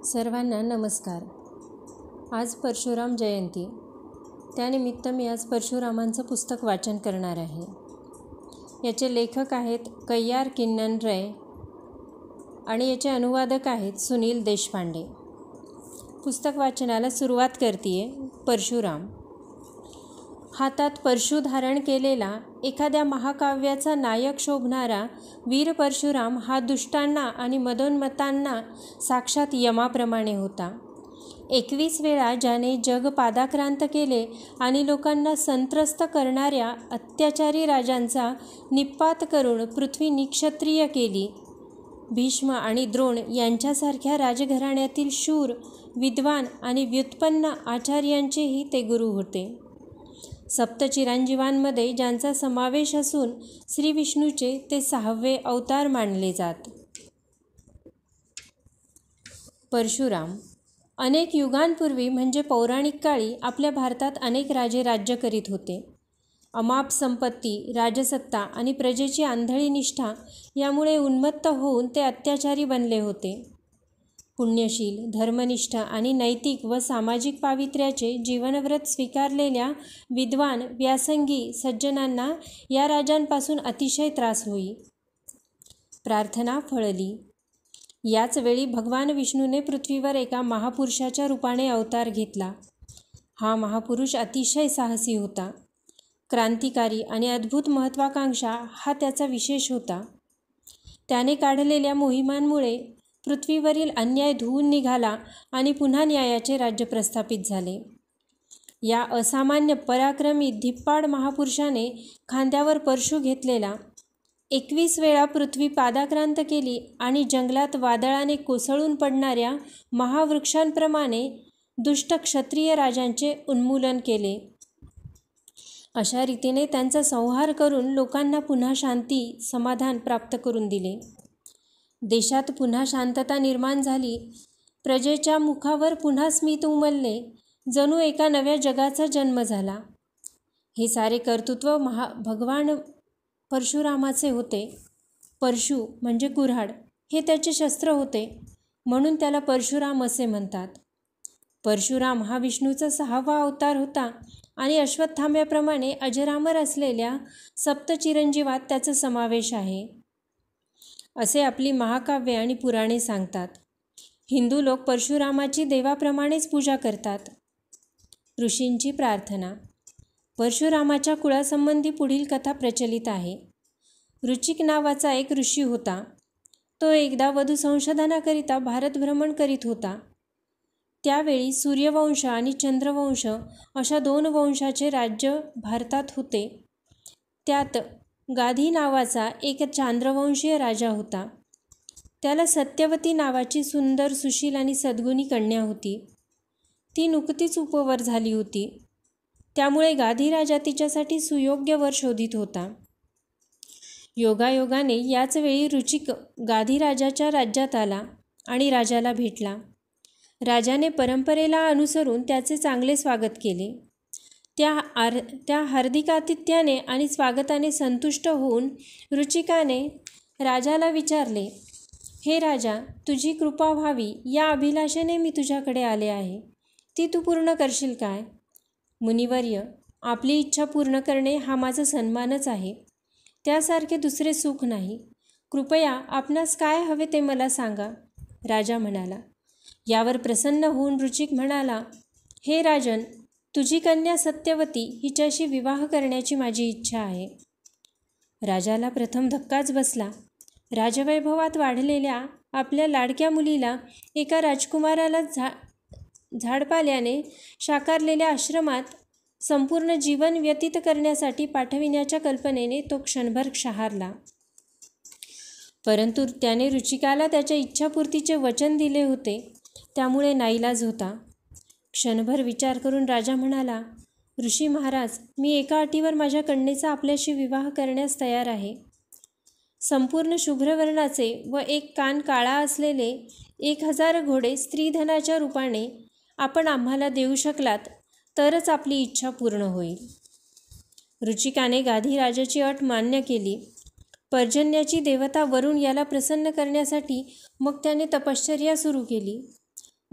सर्वांना नमस्कार. आज परशुराम जयंती. त्यानिमित्त मी आज परशुरामांचं पुस्तक वाचन करणार आहे. याचे लेखक आहेत कय्यार किन्नन रय आणि याचे अनुवादक आहेत सुनील देशपांडे. पुस्तक वाचनाला सुरुवात करते. परशुराम. हातात परशु धारण केलेला एखाद्या महाकाव्याचा नायक शोभणारा वीर परशुराम हा दुष्टांना आणि मदोन्मत्तांना साक्षात यमाप्रमाणे होता. 21 वेळा ज्याने जग पादाक्रांत केले आणि लोकांना संत्रस्त करणाऱ्या अत्याचारी राजांचा निःपात करून पृथ्वी निक्षत्रिय केली. भीष्म आणि द्रोण यांच्यासारख्या राजघराण्यातील शूर, विद्वान आणि व्युत्पन्न आचार्यांचेही ते गुरु होते. सप्तचिरंजीवांमध्ये ज्यांचा समावेश असून श्री विष्णूचे ते 6वे अवतार मानले जात. परशुराम. अनेक युगांपूर्वी म्हणजे पौराणिक काळी आपल्या भारतात अनेक राजे राज्य करीत होते. अमाप संपत्ती, राजसत्ता आणि प्रजेची आंधळी निष्ठा यामुळे उन्मत्त होऊन ते अत्याचारी बनले होते. पुण्यशील, धर्मनिष्ठ आणि नैतिक व सामाजिक पावित्र्याचे जीवनव्रत स्वीकारलेल्या विद्वान व्यासंगी सज्जनांना या राजांपासून अतिशय त्रास होई. प्रार्थना फळली. याच वेळी भगवान विष्णूने पृथ्वीवर एका महापुरुषाच्या रूपाने अवतार घेतला. हा महापुरुष अतिशय साहसी होता. क्रांतिकारी आणि अद्भुत महत्त्वाकांक्षा हा त्याचा विशेष होता. त्याने काढलेल्या मोहिमांमुळे पृथ्वीवरील अन्याय धुवून निघाला आणि पुन्हा न्यायाचे राज्य प्रस्थापित झाले. या असामान्य पराक्रमी धिप्पाड महापुरुषाने खांद्यावर परशु घेतलेला, 21 वेळा पृथ्वी पादाक्रांत केली आणि जंगलात वादळाने कोसळून पडणाऱ्या महावृक्षांप्रमाणे दुष्ट क्षत्रिय राजांचे उन्मूलन केले. अशा रीतीने त्यांचा संहार करून लोकांना पुन्हा शांती, समाधान प्राप्त करून दिले. देशात पुन्हा शांतता निर्माण झाली. प्रजेच्या मुखावर पुन्हा स्मित उमलले. जणू एका नव्या जगाचा जन्म झाला. हे सारे कर्तृत्व भगवान परशुरामाचे होते. परशु म्हणजे कुऱ्हाड हे त्याचे शस्त्र होते, म्हणून त्याला परशुराम असे म्हणतात. परशुराम हा विष्णूचा 6वा अवतार होता आणि अश्वत्थाम्याप्रमाणे अजरामर असलेल्या सप्तचिरंजीवात त्याचा समावेश आहे, असे आपली महाकाव्ये आणि पुराणे सांगतात. हिंदू लोक परशुरामाची देवाप्रमाणेच पूजा करतात. ऋषींची प्रार्थना. परशुरामाच्या कुळासंबंधी पुढील कथा प्रचलित आहे. रुचिक नावाचा एक ऋषी होता. तो एकदा वधू संशोधनाकरिता भारत भ्रमण करीत होता. त्यावेळी सूर्यवंश आणि चंद्रवंश अशा 2 वंशाचे राज्य भारतात होते. त्यात गाधी नावाचा एक चांद्रवंशीय राजा होता. त्याला सत्यवती नावाची सुंदर, सुशील आणि सद्गुणी कन्या होती. ती नुकतीच उपवर झाली होती. त्यामुळे गाधी राजा तिच्यासाठी सुयोग्य वर शोधित होता. योगायोगाने याच वेळी रुचिक गाधी राजाच्या राज्यात आला आणि राजाला भेटला. राजाने परंपरेला अनुसरून त्याचे चांगले स्वागत केले. त्या हार्दिक आतिथ्याने आणि स्वागताने संतुष्ट होऊन रुचिकाने राजाला विचारले, हे राजा, तुझी कृपा व्हावी या अभिलाषेने मी तुझ्याकडे आले आहे. ती तू पूर्ण करशील काय? मुनिवर्य, आपली इच्छा पूर्ण करणे हा माझा सन्मानच आहे. त्यासारखे दुसरे सुख नाही. कृपया आपणास काय हवे ते मला सांगा, राजा म्हणाला. यावर प्रसन्न होऊन रुचिक म्हणाला, हे राजन, तुझी कन्या सत्यवती हिच्याशी विवाह करण्याची माझी इच्छा आहे. राजाला प्रथम धक्काच बसला. राजवैभवात वाढलेल्या आपल्या लाडक्या मुलीला एका राजकुमाराला झाडपाल्याने शाकारलेल्या आश्रमात संपूर्ण जीवन व्यतीत करण्यासाठी पाठविण्याच्या कल्पनेने तो क्षणभर शहारला. परंतु त्याने रुचिकाला त्याच्या इच्छापूर्तीचे वचन दिले होते, त्यामुळे नाईलाज होता. क्षणभर विचार करून राजा म्हणाला, ऋषी महाराज, मी एका अटीवर माझ्या कन्येचा आपल्याशी विवाह करण्यास तयार आहे. संपूर्ण शुभ्रवर्णाचे व एक कान काळा असलेले 1000 घोडे स्त्रीधनाच्या रूपाने आपण आम्हाला देऊ शकलात तरच आपली इच्छा पूर्ण होईल. रुचिकाने गाधी राजाची अट मान्य केली. पर्जन्याची देवता वरुण याला प्रसन्न करण्यासाठी मग त्याने तपश्चर्या सुरू केली.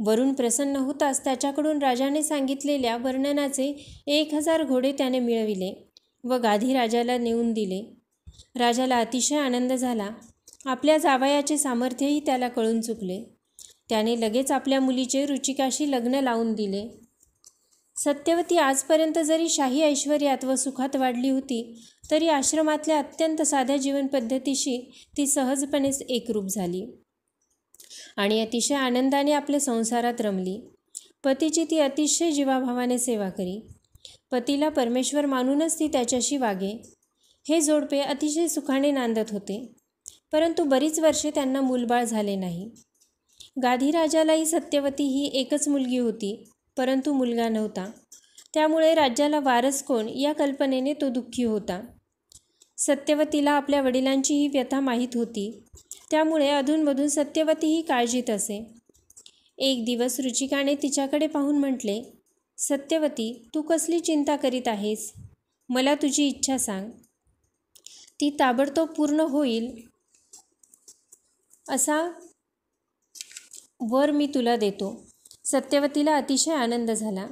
वरून प्रसन्न होताच त्याच्याकडून राजाने सांगितलेल्या वर्णनाचे 1000 घोडे त्याने मिळविले व गाधी राजाला नेऊन दिले. राजाला अतिशय आनंद झाला. आपल्या जावयाचे सामर्थ्यही त्याला कळून चुकले. त्याने लगेच आपल्या मुलीचे रुचिकाशी लग्न लावून दिले. सत्यवती आजपर्यंत जरी शाही ऐश्वर्यात व सुखात वाढली होती, तरी आश्रमातल्या अत्यंत साध्या जीवनपद्धतीशी ती सहजपणे एकरूप झाली आणि अतिशय आनंदाने आपल्या संसारात रमली. पतीची ती अतिशय जीवाभावाने सेवा करी. पतीला परमेश्वर मानूनच ती त्याच्याशी वागे. हे जोडपे अतिशय सुखाने नांदत होते. परंतु बरीच वर्षे त्यांना मूलबाळ झाले नाही. गाधीराजालाही सत्यवती ही एकच मुलगी होती, परंतु मुलगा नव्हता. त्यामुळे राज्याला वारस कोण या कल्पनेने तो दुःखी होता. सत्यवतीला आपल्या वडिलांची ही व्यथा माहीत होती. त्यामुळे अधूनमधून सत्यवती ही काळजीत असे. एक दिवस रुचिकाने तिच्याकडे पाहून म्हटले, सत्यवती, तू कसली चिंता करीत आहेस? मला तुझी इच्छा सांग. ती ताबडतोब पूर्ण होईल असा वर मी तुला देतो. सत्यवतीला अतिशय आनंद झाला.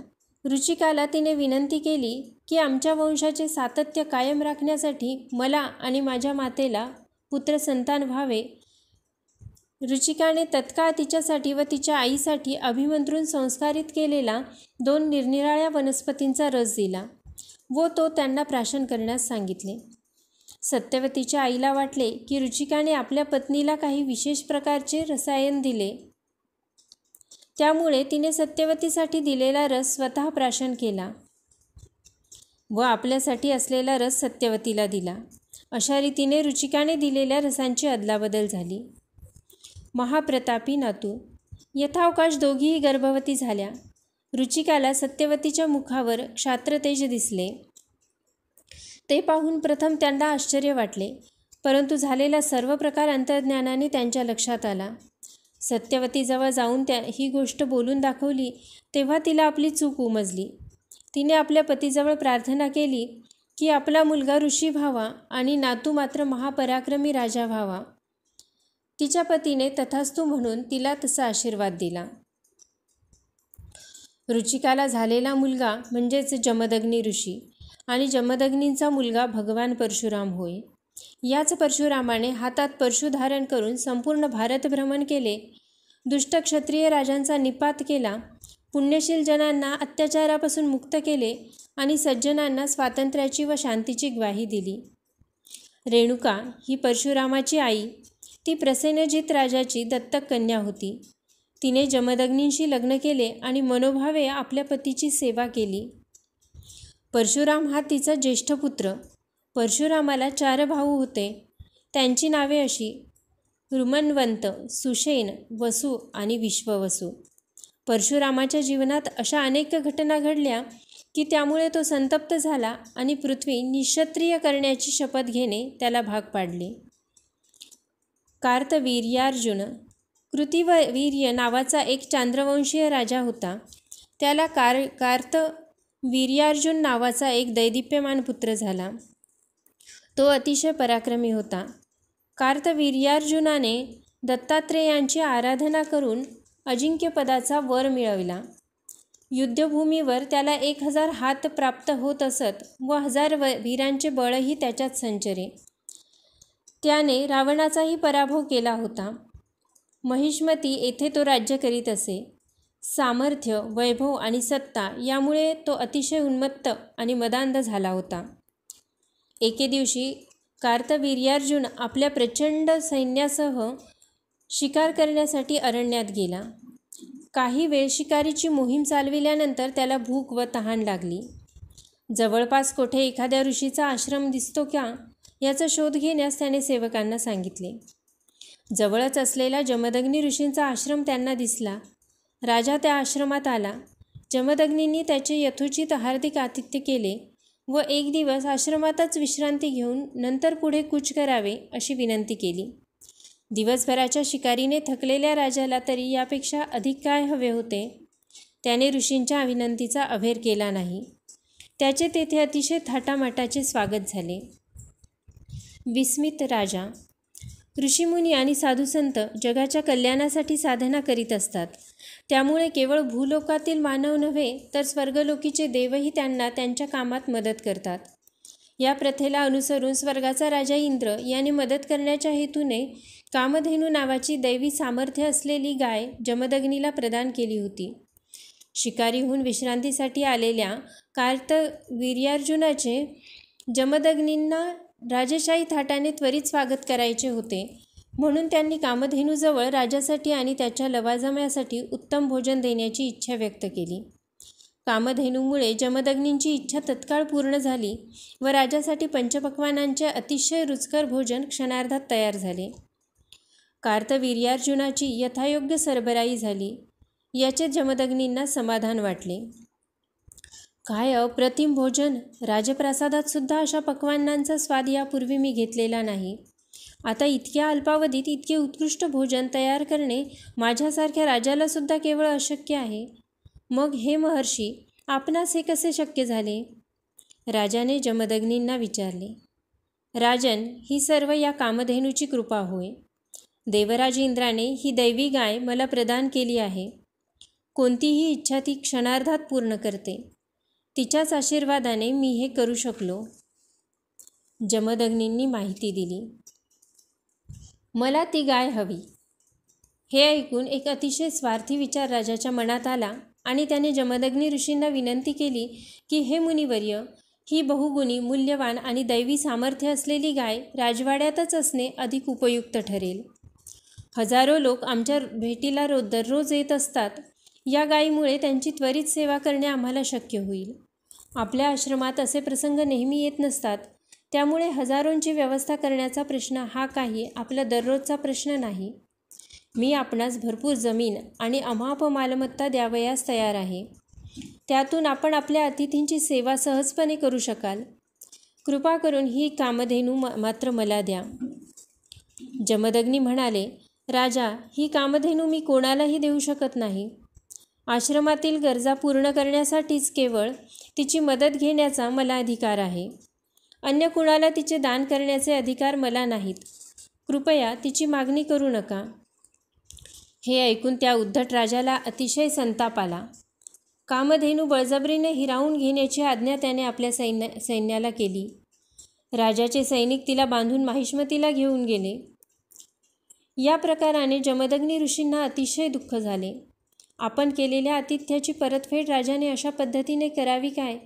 रुचिकाला तिने विनंती केली की आमच्या वंशाचे सातत्य कायम राखण्यासाठी मला आणि माझ्या मातेला पुत्रसंतान व्हावे. रुचिकाने तत्काळ तिच्यासाठी व तिच्या आईसाठी अभिमंत्रून संस्कारित केलेला 2 निरनिराळ्या वनस्पतींचा रस दिला व तो त्यांना प्राशन करण्यास सांगितले. सत्यवतीच्या आईला वाटले की रुचिकाने आपल्या पत्नीला काही विशेष प्रकारचे रसायन दिले. त्यामुळे तिने सत्यवतीसाठी दिलेला रस स्वतः प्राशन केला व आपल्यासाठी असलेला रस सत्यवतीला दिला. अशा रीतीने रुचिकाने दिलेल्या रसांची अदलाबदल झाली. महाप्रतापी नातू. यथावकाश दोघीही गर्भवती झाल्या. रुचिकाला सत्यवतीच्या मुखावर क्षात्रतेज दिसले. ते पाहून प्रथम त्यांना आश्चर्य वाटले, परंतु झालेला सर्व प्रकार अंतर्ज्ञानाने त्यांच्या लक्षात आला. सत्यवतीजवळ जाऊन ही गोष्ट बोलून दाखवली तेव्हा तिला आपली चूक उमजली. तिने आपल्या पतीजवळ प्रार्थना केली की आपला मुलगा ऋषी व्हावा आणि नातू मात्र महापराक्रमी राजा व्हावा. तिच्या पतीने तथास्तु म्हणून तिला तसा आशीर्वाद दिला. रुचिकाला झालेला मुलगा म्हणजेच जमदग्नी ऋषी आणि जमदग्नींचा मुलगा भगवान परशुराम होय. याच परशुरामाने हातात परशु धारण करून संपूर्ण भारत भ्रमण केले. दुष्ट क्षत्रिय राजांचा निपात केला. पुण्यशील जनांना अत्याचारापासून मुक्त केले आणि सज्जनांना स्वातंत्र्याची व शांतीची ग्वाही दिली. रेणुका ही परशुरामाची आई, ती प्रसेनजित राजाची दत्तक कन्या होती. तिने जमदग्नींशी लग्न केले आणि मनोभावे आपल्या पतीची सेवा केली. परशुराम हा तिचा ज्येष्ठ पुत्र. परशुरामाला 4 भाऊ होते. त्यांची नावे अशी: रुमन्वंत, सुषेण, वसु आणि विश्ववसु. परशुरामाच्या जीवनात अशा अनेक घटना घडल्या की त्यामुळे तो संतप्त झाला आणि पृथ्वी निःक्षत्रिय करण्याची शपथ घेणे त्याला भाग पाडले. कार्तवीर्यार्जुन. कृतिवीर्य नावाचा एक चांद्रवंशीय राजा होता. त्याला कार्तवीर्यार्जुन नावाचा एक दैदिप्यमान पुत्र झाला. तो अतिशय पराक्रमी होता. कार्तवीर्यार्जुनाने दत्तात्रेयांची आराधना करून अजिंक्यपदाचा वर मिळविला. युद्धभूमीवर त्याला 1000 हात प्राप्त होत असत व 1000 वीरांचे बळही त्याच्यात संचरे. त्याने रावणाचाही पराभव केला होता. महिष्मती येथे तो राज्य करीत असे. सामर्थ्य, वैभव आणि सत्ता यामुळे तो अतिशय उन्मत्त आणि मदांध झाला होता. एके दिवशी कार्तवीर्यार्जुन आपल्या प्रचंड सैन्यासह शिकार करण्यासाठी अरण्यात गेला. काही वेळ शिकारीची मोहीम चालविल्यानंतर त्याला भूक व तहान लागली. जवळपास कोठे एखाद्या ऋषीचा आश्रम दिसतो का याचा शोध घेण्यास त्याने सेवकांना सांगितले. जवळच असलेला जमदग्नी ऋषींचा आश्रम त्यांना दिसला. राजा त्या आश्रमात आला. जमदग्नींनी त्याचे यथोचित हार्दिक आतिथ्य केले व एक दिवस आश्रमातच विश्रांती घेऊन नंतर पुढे कूच करावे अशी विनंती केली. दिवसभराच्या शिकारीने थकलेल्या राजाला तरी यापेक्षा अधिक काय हवे होते. त्याने ऋषींच्या विनंतीचा अभेर केला नाही. त्याचे तेथे अतिशय थाटामाटाचे स्वागत झाले. विस्मित राजा. ऋषीमुनी आणि साधुसंत जगाच्या कल्याणासाठी साधना करीत असतात. त्यामुळे केवळ भूलोकातील मानव नव्हे तर स्वर्गलोकीचे देवही त्यांना त्यांच्या कामात मदत करतात. या प्रथेला अनुसरून स्वर्गाचा राजा इंद्र याने मदत करण्याच्या हेतूने कामधेनू नावाची दैवी सामर्थ्य असलेली गाय जमदग्नीला प्रदान केली होती. शिकारीहून विश्रांतीसाठी आलेल्या कार्तवीर्यार्जुनाचे जमदग्नींना राजेशाही थाटाने त्वरित स्वागत करायचे होते, म्हणून त्यांनी कामधेनूजवळ राजासाठी आणि त्याच्या लवाजम्यासाठी उत्तम भोजन देण्याची इच्छा व्यक्त केली. कामधेनूमुळे जमदग्नींची इच्छा तत्काळ पूर्ण झाली व राजासाठी पंचपक्वानांचे अतिशय रुचकर भोजन क्षणार्धात तयार झाले. कार्तवीर्यार्जुनाची यथायोग्य सरबराई झाली याचे जमदग्नींना समाधान वाटले. काय अप्रतिम भोजन! राजप्रासादात सुद्धा अशा पक्वान्नांचा स्वाद यापूर्वी मी घेतलेला नाही. आता इतक्या अल्पावधीत इतके उत्कृष्ट भोजन तयार करणे माझ्यासारख्या राजाला सुद्धा केवळ अशक्य आहे. मग हे महर्षी, आपणास हे कसे शक्य झाले? राजाने जमदग्नींना विचारले. राजन, ही सर्व या कामधेनूची कृपा होय. देवराज इंद्राने ही दैवी गाय मला प्रदान केली आहे. कोणतीही इच्छा ती क्षणार्धात पूर्ण करते. तिच्याच आशीर्वादाने मी हे करू शकलो. जमदग्नींनी माहिती दिली. मला ती गाय हवी. हे ऐकून एक अतिशय स्वार्थी विचार राजाच्या मनात आला आणि त्याने जमदग्नी ऋषींना विनंती केली की हे मुनिवर्य, ही बहुगुणी, मूल्यवान आणि दैवी सामर्थ्य असलेली गाय राजवाड्यातच असणे अधिक उपयुक्त ठरेल. हजारो लोक आमच्या भेटीला दररोज येत असतात. या गायीमुळे त्यांची त्वरित सेवा करणे आम्हाला शक्य होईल. आपल्या आश्रमात असे प्रसंग नेहमी येत नसतात, त्यामुळे हजारोंची व्यवस्था करण्याचा प्रश्न हा काही आपला दररोजचा प्रश्न नाही. मी आपणास भरपूर जमीन आणि अमाप मालमत्ता द्यावयास तयार आहे. त्यातून आपण आपल्या अतिथींची सेवा सहजपणे करू शकाल. कृपा करून ही कामधेनू मात्र मला द्या. जमदग्नी म्हणाले, राजा, ही कामधेनू मी कोणालाही देऊ शकत नाही. आश्रमातील गरजा पूर्ण करण्यासाठीच केवळ तिची मदत घेण्याचा मला अधिकार आहे. अन्य कुणाला तिचे दान करण्याचे अधिकार मला नाहीत. कृपया तिची मागणी करू नका. हे ऐकून त्या उद्धट राजाला अतिशय संताप आला. कामधेनू बळजबरीने हिरावून घेण्याची आज्ञा त्याने आपल्या सैन्याला केली. राजाचे सैनिक तिला बांधून माहिष्मतीला घेऊन गेले. या प्रकाराने जमदग्नी ऋषींना अतिशय दुःख झाले. आपण केलेल्या आतिथ्याची परतफेड राजाने अशा पद्धतीने करावी काय,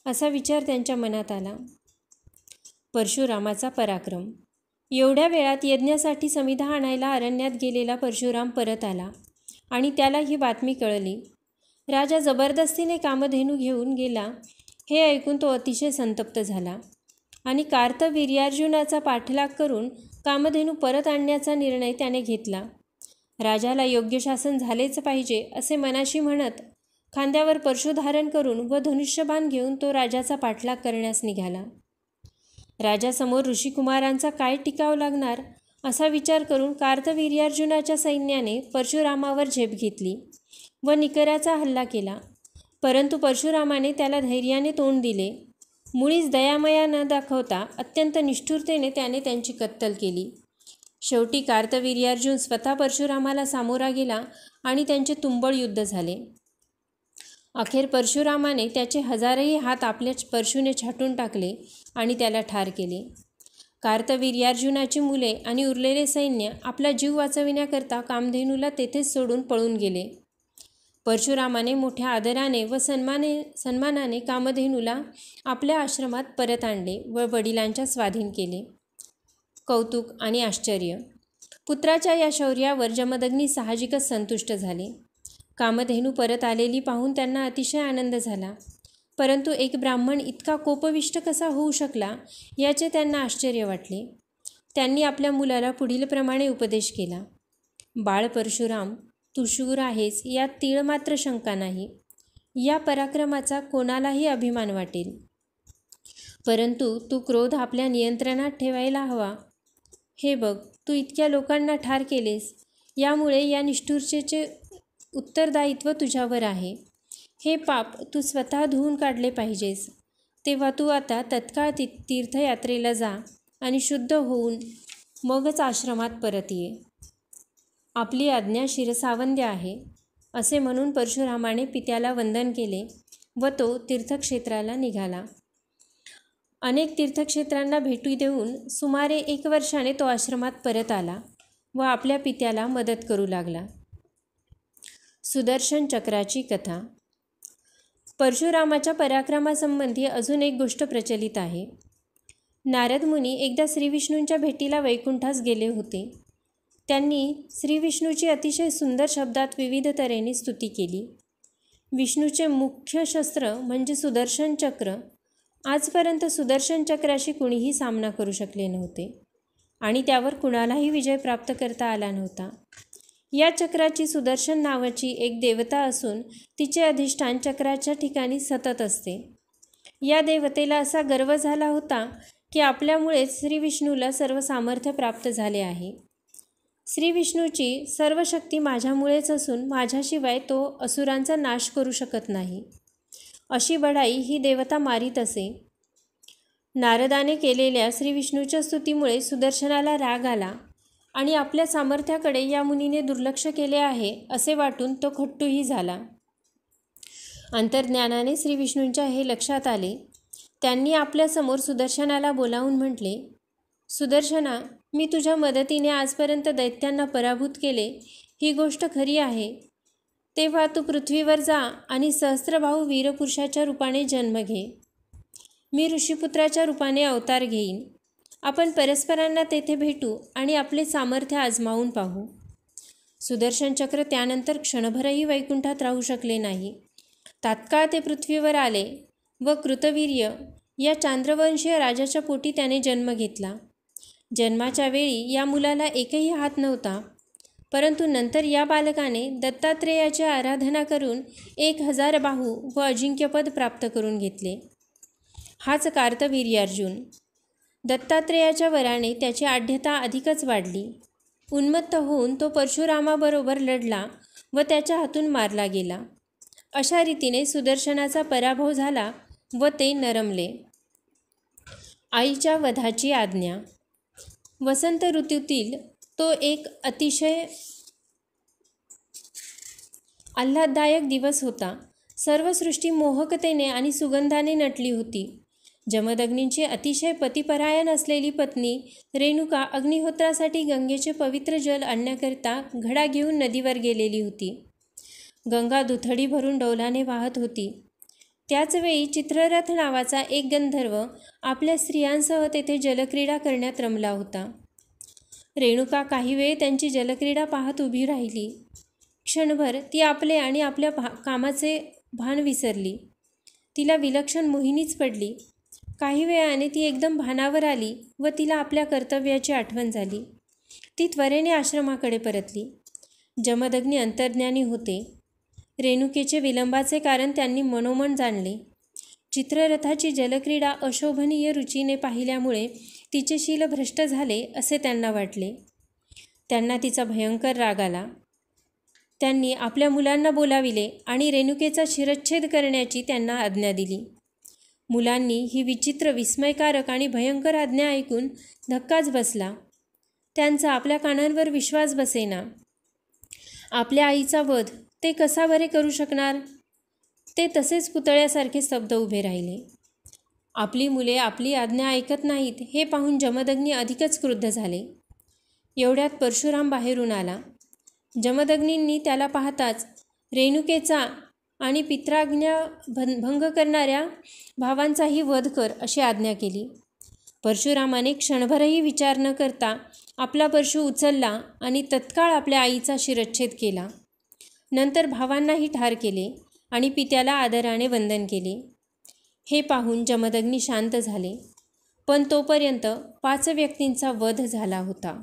असा विचार त्यांच्या मनात आला. परशुरामाचा पराक्रम. एवढ्या वेळात यज्ञासाठी समिधा आणायला अरण्यात गेलेला परशुराम परत आला आणि त्याला ही बातमी कळली. राजा जबरदस्तीने कामधेनू घेऊन गेला हे ऐकून तो अतिशय संतप्त झाला आणि कार्तवीर्यार्जुनाचा पाठलाग करून कामधेनू परत आणण्याचा निर्णय त्याने घेतला. राजाला योग्य शासन झालेच पाहिजे असे मनाशी म्हणत खांद्यावर परशु धारण करून व धनुष्यबाण घेऊन तो राजाचा पाठलाग करण्यास निघाला. राजासमोर ऋषिकुमारांचा काय टिकाव लागणार असा विचार करून कार्तवीर्यार्जुनाच्या सैन्याने परशुरामावर झेप घेतली व निकराचा हल्ला केला. परंतु परशुरामाने त्याला धैर्याने तोंड दिले. मुळीच दयामया न दाखवता अत्यंत निष्ठुरतेने त्याने त्यांची कत्तल केली. शेवटी कार्तवीर्यार्जुन स्वतः परशुरामाला सामोरा गेला आणि त्यांचे तुंबळ युद्ध झाले. अखेर परशुरामाने त्याचे हजारही हात आपल्या परशुने छाटून टाकले आणि त्याला ठार केले. कार्तवीर्यार्जुनाची मुले आणि उरलेले सैन्य आपला जीव वाचविण्याकरता कामधेनूला तेथेच सोडून पळून गेले. परशुरामाने मोठ्या आदराने व सन्मानाने कामधेनूला आपल्या आश्रमात परत आणले व वडिलांच्या स्वाधीन केले. कौतुक आणि आश्चर्य. पुत्राच्या या शौर्यावर जमदग्नी साहजिकच संतुष्ट झाले. कामधेनू परत आलेली पाहून त्यांना अतिशय आनंद झाला. परंतु एक ब्राह्मण इतका कोपविष्ट कसा होऊ शकला याचे त्यांना आश्चर्य वाटले. त्यांनी आपल्या मुलाला पुढीलप्रमाणे उपदेश केला. बाळ परशुराम, तू शूर आहेस यात तीळ मात्र शंका नाही. या पराक्रमाचा कोणालाही अभिमान वाटेल. परंतु तू क्रोध आपल्या नियंत्रणात ठेवायला हवा. हे बघ, तू इतक्या लोकांना ठार केलेस, यामुळे या निष्ठुरतेचे उत्तरदायित्व तुझ्यावर आहे. हे पाप तू स्वतः धुवून काढले पाहिजेस. तेव्हा तू आता तत्काळ तीर्थयात्रेला जा आणि शुद्ध होऊन मगच आश्रमात परत ये. आपली आज्ञा शिरसावंद्य आहे, असे म्हणून परशुरामाने पित्याला वंदन केले व तो तीर्थक्षेत्राला निघाला. अनेक तीर्थक्षेत्रांना भेटी देऊन सुमारे 1 वर्षाने तो आश्रमात परत आला व आपल्या पित्याला मदत करू लागला. सुदर्शन चक्राची कथा. परशुरामाच्या पराक्रमासंबंधी अजून एक गोष्ट प्रचलित आहे. नारद मुनी एकदा श्रीविष्णूंच्या भेटीला वैकुंठास गेले होते. त्यांनी श्रीविष्णूची अतिशय सुंदर शब्दात विविध तऱ्हेने स्तुती केली. विष्णूचे मुख्य शस्त्र म्हणजे सुदर्शन चक्र. आजपर्यंत सुदर्शन चक्राशी कुणीही सामना करू शकले नव्हते आणि त्यावर कुणालाही विजय प्राप्त करता आला नव्हता. या चक्राची सुदर्शन नावाची एक देवता असून तिचे अधिष्ठान चक्राच्या ठिकाणी सतत असते. या देवतेला असा गर्व झाला होता की आपल्यामुळेच श्रीविष्णूला सर्व सामर्थ्य प्राप्त झाले आहे. श्रीविष्णूची सर्व शक्ती माझ्यामुळेच असून माझ्याशिवाय तो असुरांचा नाश करू शकत नाही, अशी बढाई ही देवता मारीत असे. नारदाने केलेल्या श्रीविष्णूच्या स्तुतीमुळे सुदर्शनाला राग आला आणि आपल्या सामर्थ्याकडे या मुनीने दुर्लक्ष केले आहे असे वाटून तो खट्टूही झाला. अंतर्ज्ञानाने श्रीविष्णूंच्या हे लक्षात आले. त्यांनी आपल्यासमोर सुदर्शनाला बोलावून म्हटले, सुदर्शना, मी तुझ्या मदतीने आजपर्यंत दैत्यांना पराभूत केले, ही गोष्ट खरी आहे. तेव्हा तू पृथ्वीवर जा आणि सहस्त्रबाहू वीरपुरुषाच्या रूपाने जन्म घे. मी ऋषीपुत्राच्या रूपाने अवतार घेईन. आपण परस्परांना तेथे भेटू आणि आपले सामर्थ्य आजमावून पाहू. सुदर्शन चक्र त्यानंतर क्षणभरही वैकुंठात राहू शकले नाही. तात्काळ ते पृथ्वीवर आले व कृतवीर्य या चांद्रवंशीय राजाच्या पोटी त्याने जन्म घेतला. जन्माच्या वेळी या मुलाला एकही हात नव्हता, परंतु नंतर या बालकाने दत्तात्रेयाची आराधना करून 1000 बाहू व अजिंक्यपद प्राप्त करून घेतले. हाच कार्तवीर्यार्जुन. दत्तात्रेयाच्या वराने त्याची आढ्यता अधिकच वाढली. उन्मत्त होऊन तो परशुरामाबरोबर लढला व त्याच्या हातून मारला गेला. अशा रीतीने सुदर्शनाचा पराभव झाला व ते नरमले. आईच्या वधाची आज्ञा. वसंत ऋतूतील तो एक अतिशय आल्हाददायक दिवस होता. सर्व सृष्टी मोहकतेने आणि सुगंधाने नटली होती. जमदग्नींची अतिशय पतिपरायण असलेली पत्नी रेणुका अग्निहोत्रासाठी गंगेचे पवित्र जल आणण्याकरिता घडा घेऊन नदीवर गेलेली होती. गंगा दुथडी भरून डौलाने वाहत होती. त्याचवेळी चित्ररथ नावाचा एक गंधर्व आपल्या स्त्रियांसह तेथे जलक्रीडा करण्यात रमला होता. रेणुका काही वेळ त्यांची जलक्रीडा पाहत उभी राहिली. क्षणभर ती आपले आणि आपल्या कामाचे भान विसरली. तिला विलक्षण मोहिनीच पडली. काही वेळाने ती एकदम भानावर आली व तिला आपल्या कर्तव्याची आठवण झाली. ती त्वरेने आश्रमाकडे परतली. जमदग्नी अंतर्ज्ञानी होते. रेणुकेचे विलंबाचे कारण त्यांनी मनोमन जाणले. चित्ररथाची जलक्रीडा अशोभनीय रुचीने पाहिल्यामुळे तिचे शील भ्रष्ट झाले असे त्यांना वाटले. त्यांना तिचा भयंकर राग आला. त्यांनी आपल्या मुलांना बोलाविले आणि रेणुकेचा शिरच्छेद करण्याची त्यांना आज्ञा दिली. मुलांनी ही विचित्र, विस्मयकारक आणि भयंकर आज्ञा ऐकून धक्काच बसला. त्यांचा आपल्या कानांवर विश्वास बसेना. आपल्या आईचा वध ते कसा बरे करू शकणार? ते तसेच पुतळ्यासारखे स्तब्ध उभे राहिले. आपली मुले आपली आज्ञा ऐकत नाहीत हे पाहून जमदग्नी अधिकच क्रुद्ध झाले. एवढ्यात परशुराम बाहेरून आला. जमदग्नींनी त्याला पाहताच रेणुकेचा आणि पित्राज्ञा भंग करणाऱ्या भावांचाही वध कर अशी आज्ञा केली. परशुरामाने क्षणभरही विचार न करता आपला परशु उचलला आणि तत्काळ आपल्या आईचा शिरच्छेद केला. नंतर भावांनाही ठार केले आणि पित्याला आदराने वंदन केले. हे पाहून जमदग्नी शांत झाले, पण तोपर्यंत 5 व्यक्तींचा वध झाला होता.